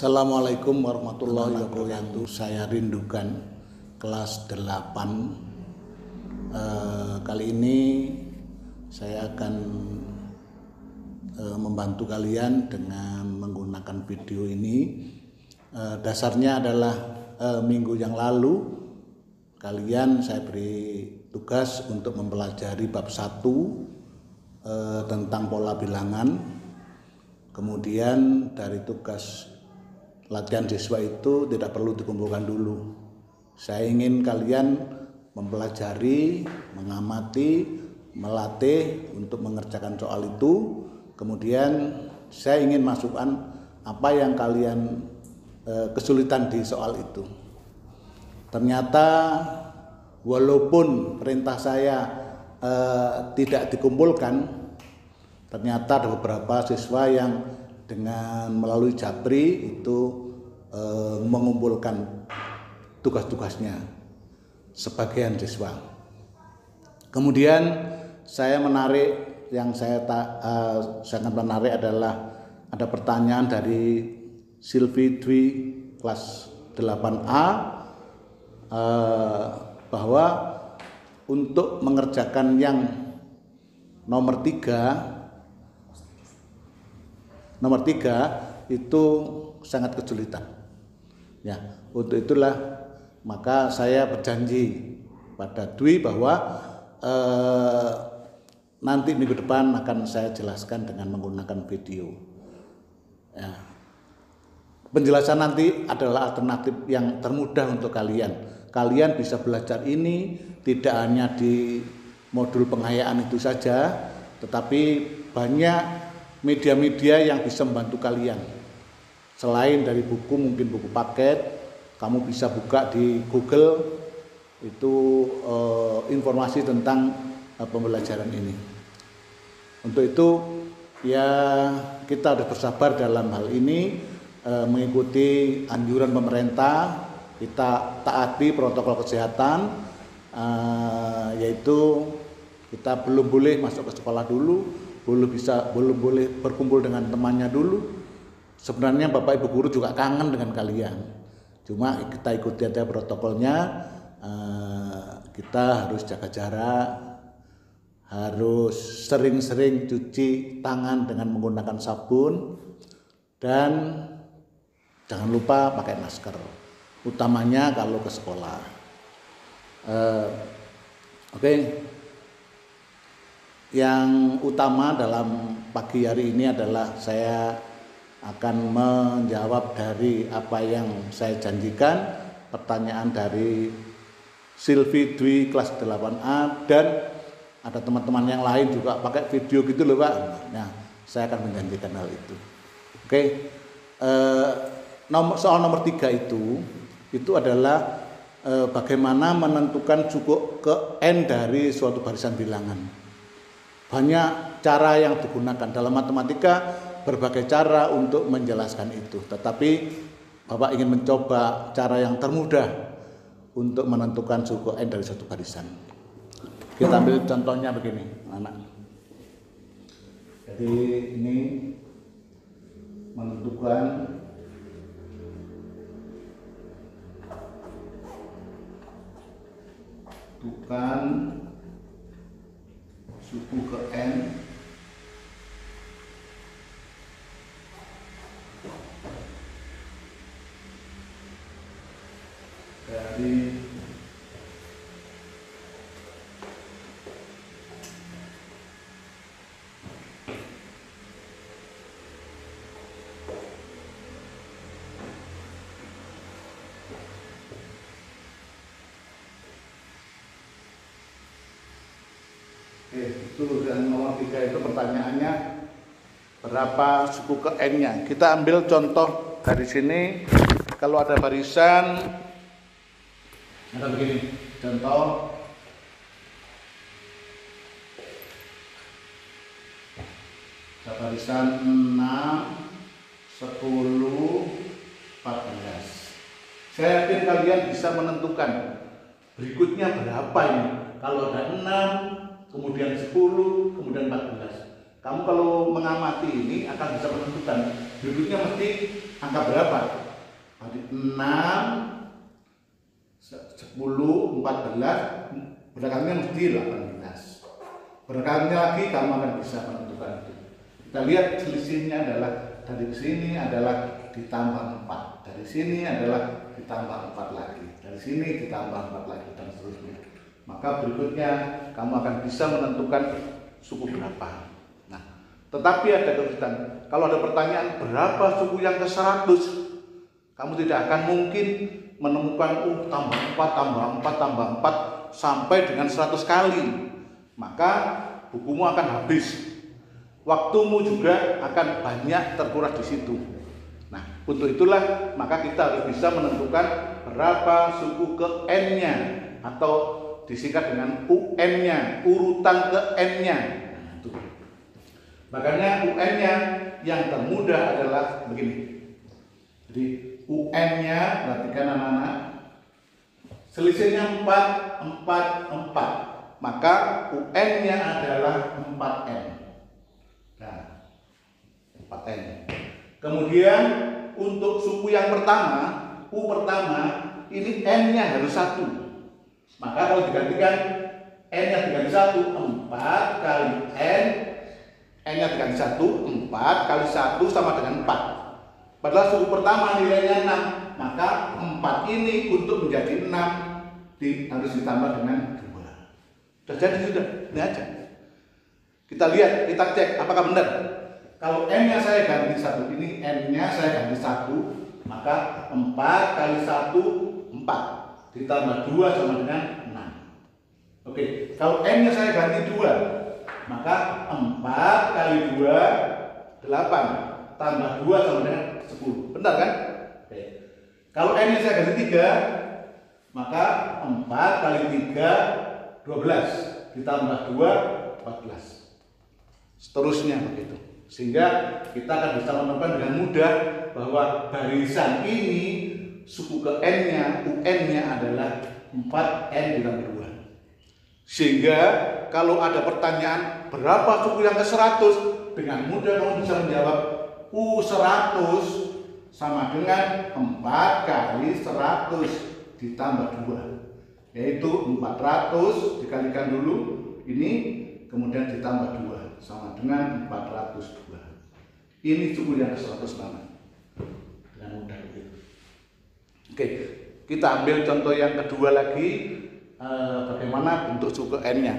Assalamualaikum warahmatullahi wabarakatuh. Saya rindukan kelas 8. Kali ini saya akan membantu kalian dengan menggunakan video ini. Dasarnya adalah minggu yang lalu kalian saya beri tugas untuk mempelajari bab 1 tentang pola bilangan. Kemudian dari tugas latihan siswa itu tidak perlu dikumpulkan dulu. Saya ingin kalian mempelajari, mengamati, melatih untuk mengerjakan soal itu. Kemudian saya ingin masukkan apa yang kalian kesulitan di soal itu. Ternyata walaupun perintah saya tidak dikumpulkan, ternyata ada beberapa siswa yang dengan melalui Japri itu mengumpulkan tugas-tugasnya sebagian siswa. Kemudian saya menarik, yang saya sangat menarik adalah ada pertanyaan dari Silvi Dwi kelas 8A bahwa untuk mengerjakan yang nomor 3 itu sangat kesulitan. Ya, untuk itulah maka saya berjanji pada Dwi bahwa nanti minggu depan akan saya jelaskan dengan menggunakan video. Ya. Penjelasan nanti adalah alternatif yang termudah untuk kalian. Kalian bisa belajar ini tidak hanya di modul pengayaan itu saja, tetapi banyak media-media yang bisa membantu kalian. Selain dari buku, mungkin buku paket, kamu bisa buka di Google itu informasi tentang pembelajaran ini. Untuk itu ya kita harus bersabar dalam hal ini, mengikuti anjuran pemerintah, kita taati protokol kesehatan, yaitu kita belum boleh masuk ke sekolah dulu, belum boleh berkumpul dengan temannya dulu. Sebenarnya Bapak Ibu guru juga kangen dengan kalian. Cuma kita ikuti aja protokolnya. Kita harus jaga jarak, harus sering-sering cuci tangan dengan menggunakan sabun, dan jangan lupa pakai masker, utamanya kalau ke sekolah. Oke. Yang utama dalam pagi hari ini adalah saya akan menjawab dari apa yang saya janjikan, pertanyaan dari Silvi Dwi kelas 8A, dan ada teman-teman yang lain juga pakai video gitu loh Pak. Nah, saya akan menjanjikan hal itu. Oke. Soal nomor 3 itu adalah bagaimana menentukan cukup ke N dari suatu barisan bilangan. Banyak cara yang digunakan dalam matematika, berbagai cara untuk menjelaskan itu. Tetapi Bapak ingin mencoba cara yang termudah untuk menentukan suku N dari satu barisan. Kita ambil contohnya begini, anak. Jadi ini menentukan suku ke N dari itu, dan nomor 3 itu pertanyaannya berapa suku ke N-nya. Kita ambil contoh dari sini. Kalau ada barisan ada begini, contoh ada barisan 6, 10, 14. Saya yakin kalian bisa menentukan berikutnya berapa ini. Kalau ada 6, kemudian 10, kemudian 14. Kamu kalau mengamati ini akan bisa menentukan berikutnya mesti angka berapa. Tadi 6, 10, 14, berkalinya mesti 18. Berkalinya lagi kamu akan bisa menentukan itu. Kita lihat selisihnya adalah dari sini adalah ditambah 4, dari sini adalah ditambah 4 lagi, dari sini ditambah 4 lagi, dan seterusnya. Maka berikutnya kamu akan bisa menentukan suku berapa. Nah, tetapi ada kesulitan. Kalau ada pertanyaan berapa suku yang ke 100, kamu tidak akan mungkin menemukan tambah 4, tambah 4, tambah 4 sampai dengan 100 kali. Maka bukumu akan habis. Waktumu juga akan banyak terkuras di situ. Nah, untuk itulah maka kita harus bisa menentukan berapa suku ke N-nya atau disingkat dengan UN-nya, urutan ke N-nya. Makanya UN-nya yang termudah adalah begini. Jadi UN-nya, perhatikan anak-anak, selisihnya 4, 4, 4. Maka UN-nya adalah 4N. Nah, 4N. Kemudian untuk suku yang pertama, U pertama, ini N-nya harus 1. Maka kalau digantikan N-nya diganti 1, 4 kali N, N-nya diganti 1, 4 kali 1 sama dengan 4. Padahal suku pertama nilainya 6, maka 4 ini untuk menjadi 6 harus ditambah dengan 2. Sudah jadi, sudah, ini aja. Kita lihat, kita cek apakah benar. Kalau N-nya saya ganti 1, ini N-nya saya ganti 1, maka 4 kali 1, 4. Ditambah 2 sama dengan 6. Oke, kalau N-nya saya ganti 2, maka 4 kali 2, 8. Tambah 2 sama dengan 10. Benar kan? Oke. Kalau N-nya saya ganti 3, maka 4 kali 3, 12. Ditambah 2, 14. Seterusnya begitu. Sehingga kita akan bisa menemukan dengan mudah bahwa barisan ini suku ke N-nya, UN-nya adalah 4N ditambah 2. Sehingga kalau ada pertanyaan berapa suku yang ke 100, dengan mudah kamu bisa menjawab U100 sama dengan 4 kali 100 ditambah 2, yaitu 400 dikalikan dulu ini, kemudian ditambah 2 sama dengan 402. Ini suku yang ke 100 nama. Dengan mudah begitu. Oke, kita ambil contoh yang kedua lagi, bagaimana bentuk suku N-nya.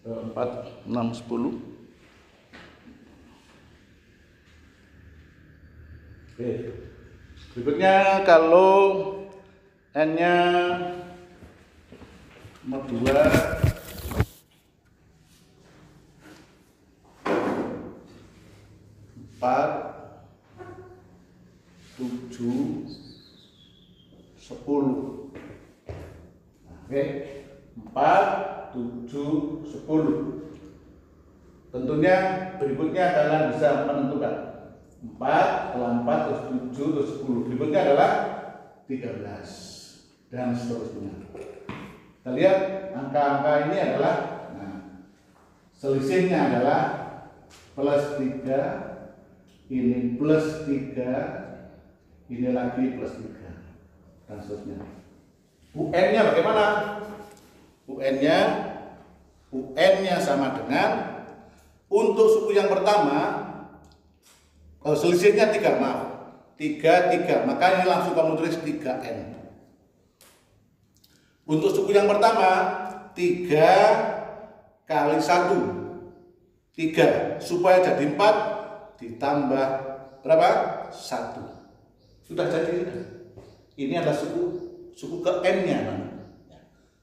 Empat, 6, 10. Oke, berikutnya kalau N-nya nomor 2, 4, 7, 10. Oke, 4, 7, 10. Tentunya berikutnya adalah bisa menentukan 4, setelah 4, terus 7, terus 10. Berikutnya adalah 13 dan seterusnya. Kita lihat angka-angka ini adalah, nah, selisihnya adalah plus 3, ini plus 3, ini lagi plus 3, dan seterusnya. UN-nya bagaimana? UN-nya sama dengan, untuk suku yang pertama, selisihnya 3, maaf, 3, maka ini langsung kamu tulis 3N. Untuk suku yang pertama, 3 kali 1, 3, supaya jadi 4 ditambah berapa? 1. Sudah jadi, sudah. Ini adalah suku ke N-nya,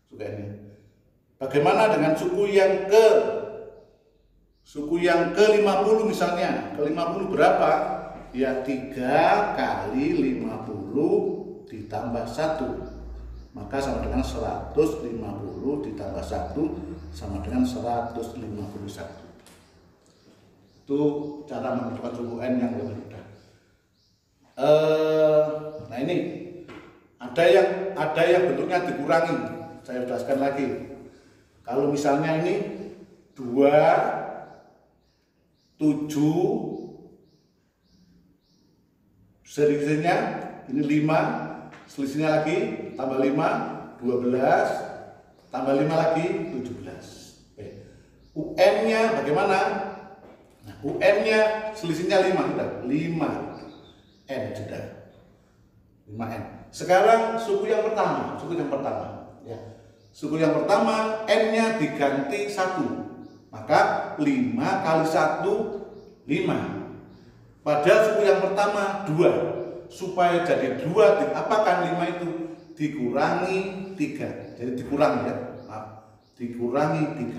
suku N-nya. Bagaimana dengan suku yang ke 50 misalnya? Ke 50 berapa? Ya 3 kali 50 ditambah 1. Maka sama dengan 150 ditambah 1 sama dengan 151. Itu cara menentukan suku N yang lebih mudah. Nah ini ada yang bentuknya dikurangi. saya jelaskan lagi. Kalau misalnya ini 2, 7, selisihnya ini 5, selisihnya lagi tambah 5, 12, tambah 5 lagi 17. UN-nya bagaimana? Nah, UN-nya selisihnya 5 sudah, 5N sudah. 5N. Sekarang suku yang pertama, ya. Suku yang pertama N-nya diganti 1. Maka 5 kali 1 5. Padahal suku yang pertama 2. Supaya jadi 2 diapakan 5 itu? Dikurangi 3. Jadi dikurangi ya. Maaf, dikurangi 3.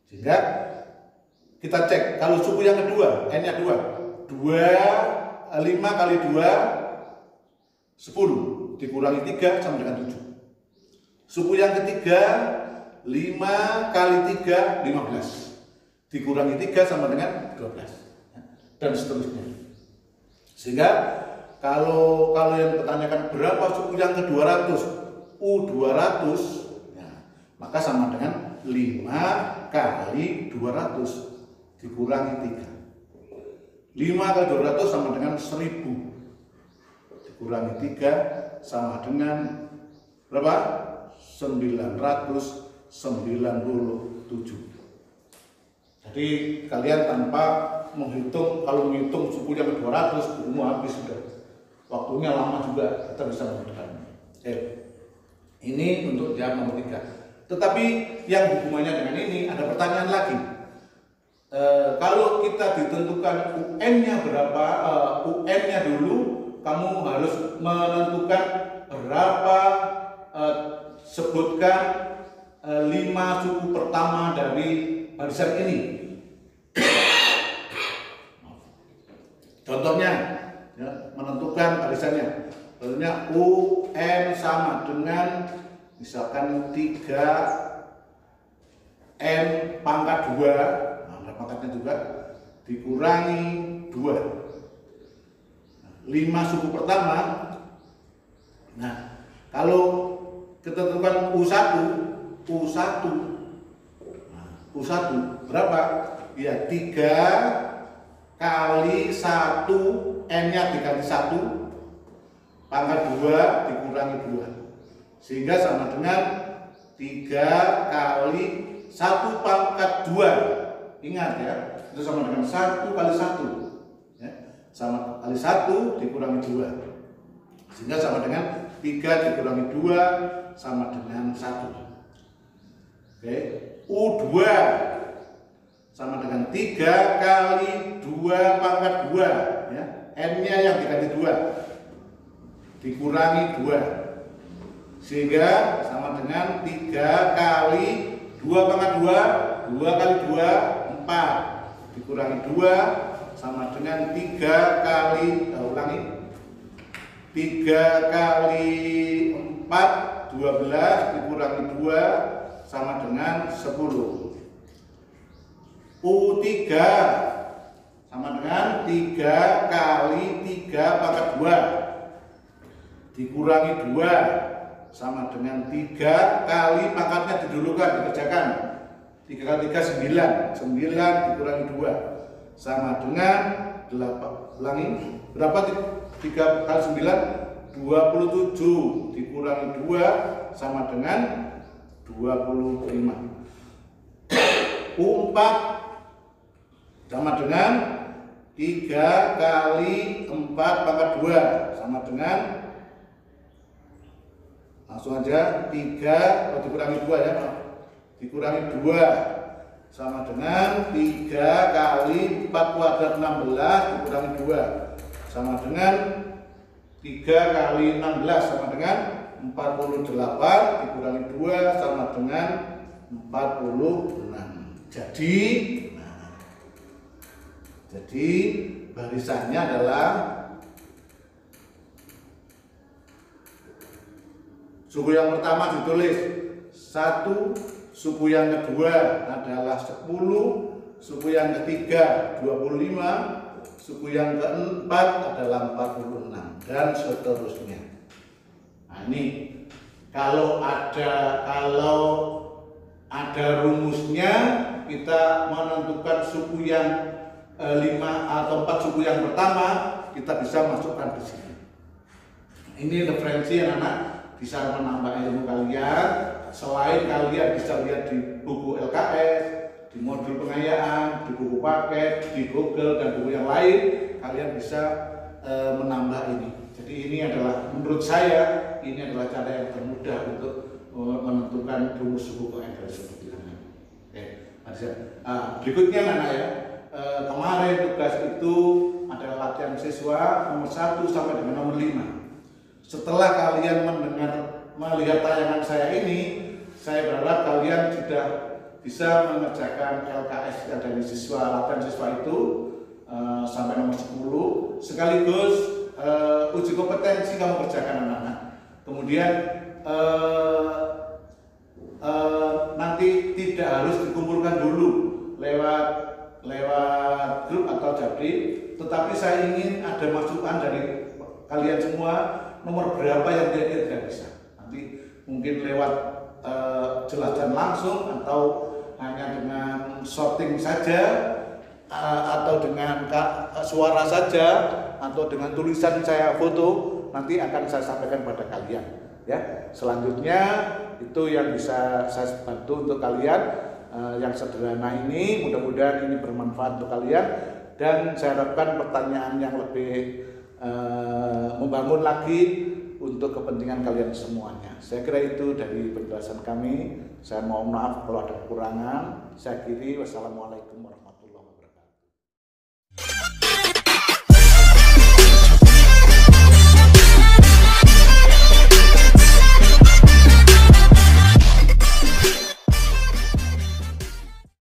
Sehingga kita cek kalau suku yang kedua N-nya 2. 5 kali 2 10 dikurangi 3 sama dengan 7. Suku yang ketiga 5 kali 3 15 dikurangi 3 sama dengan 12 dan seterusnya. Sehingga kalau yang bertanyakan berapa suku yang ke-200 U200 ya, maka sama dengan 5 kali 200 dikurangi 3. 5 kali 200 sama dengan 1000 dikurangi 3 sama dengan berapa? 997. Jadi kalian tanpa menghitung, kalau menghitung suku yang ke-200 bukumu habis sudah. Waktunya lama juga, kita bisa menghitungnya. Ini untuk jam nomor 3. Tetapi yang hubungannya dengan ini ada pertanyaan lagi. Kalau kita ditentukan UN-nya berapa, UN-nya dulu kamu harus menentukan berapa, sebutkan 5 suku pertama dari barisan ini. Contohnya ya, menentukan barisannya. Contohnya UN sama dengan misalkan 3N pangkat 2. Nah, pangkatnya juga dikurangi 2. 5 suku pertama. Nah, kalau kita tentukan U1 berapa? Ya 3 kali 1 N-nya diganti 1 pangkat 2 dikurangi 2 sehingga sama dengan 3 kali 1 pangkat 2. Ingat ya, itu sama dengan 1 kali 1 ya, sama kali 1 dikurangi 2 sehingga sama dengan 3 dikurangi 2 sama dengan 1. Oke, U2 sama dengan 3 kali 2 pangkat 2 ya. N-nya yang diganti 2 dikurangi 2 sehingga sama dengan 3 kali 2 pangkat 2 kali 2 4 dikurangi 2 sama dengan 3 kali 3 kali 4 12 dikurangi 2 sama dengan 10. U3 sama dengan 3 kali 3 pangkat 2 dikurangi 2 sama dengan 3 kali pangkatnya didulukan, dikerjakan. 3 kali 3 9 dikurangi 2 sama dengan 8. Ulangi, berapa 3 kali 9? 27 dikurangi 2 sama dengan 25. U4 sama dengan 3 kali 4 pangkat 2 sama dengan, langsung aja 3 dikurangi 2 ya, dikurangi 2 sama dengan 3 kali 4 kuadrat 16 dikurangi 2 sama dengan 3 kali 16 sama dengan 48 dikurangi 2 sama dengan 46. Jadi barisannya adalah suku yang pertama ditulis 1, suku yang kedua adalah 10, suku yang ketiga 25, suku yang keempat adalah 46 dan seterusnya. Nah, ini kalau ada rumusnya, kita menentukan suku yang 5 atau 4 suku yang pertama, kita bisa masukkan di sini. Ini referensi anak-anak bisa menambah ilmu kalian. Selain kalian bisa lihat di buku LKS, di modul pengayaan, di buku paket, di Google dan buku yang lain, kalian bisa menambah ini. Jadi ini adalah, menurut saya, ini adalah cara yang termudah untuk menentukan rumus suku kaidah seperti ini. Oke, berikutnya anak ya. Kemarin tugas itu adalah latihan siswa nomor 1 sampai dengan nomor 5. Setelah kalian melihat tayangan saya ini, saya berharap kalian sudah bisa mengerjakan LKS dari latihan siswa itu sampai nomor 10, sekaligus uji kompetensi kamu kerjakan anak-anak. Kemudian nanti tidak harus dikumpulkan dulu lewat grup atau Japri, tetapi saya ingin ada masukan dari kalian semua, nomor berapa yang tidak bisa. Nanti mungkin lewat jelaskan langsung, atau hanya dengan sorting saja, atau dengan suara saja, atau dengan tulisan saya foto, nanti akan saya sampaikan pada kalian. Ya, selanjutnya itu yang bisa saya bantu untuk kalian. Yang sederhana ini, mudah-mudahan ini bermanfaat untuk kalian, dan saya harapkan pertanyaan yang lebih membangun lagi untuk kepentingan kalian semuanya. Saya kira itu dari penjelasan kami. Saya mohon maaf kalau ada kekurangan. Saya akhiri, wassalamualaikum warahmatullahi wabarakatuh.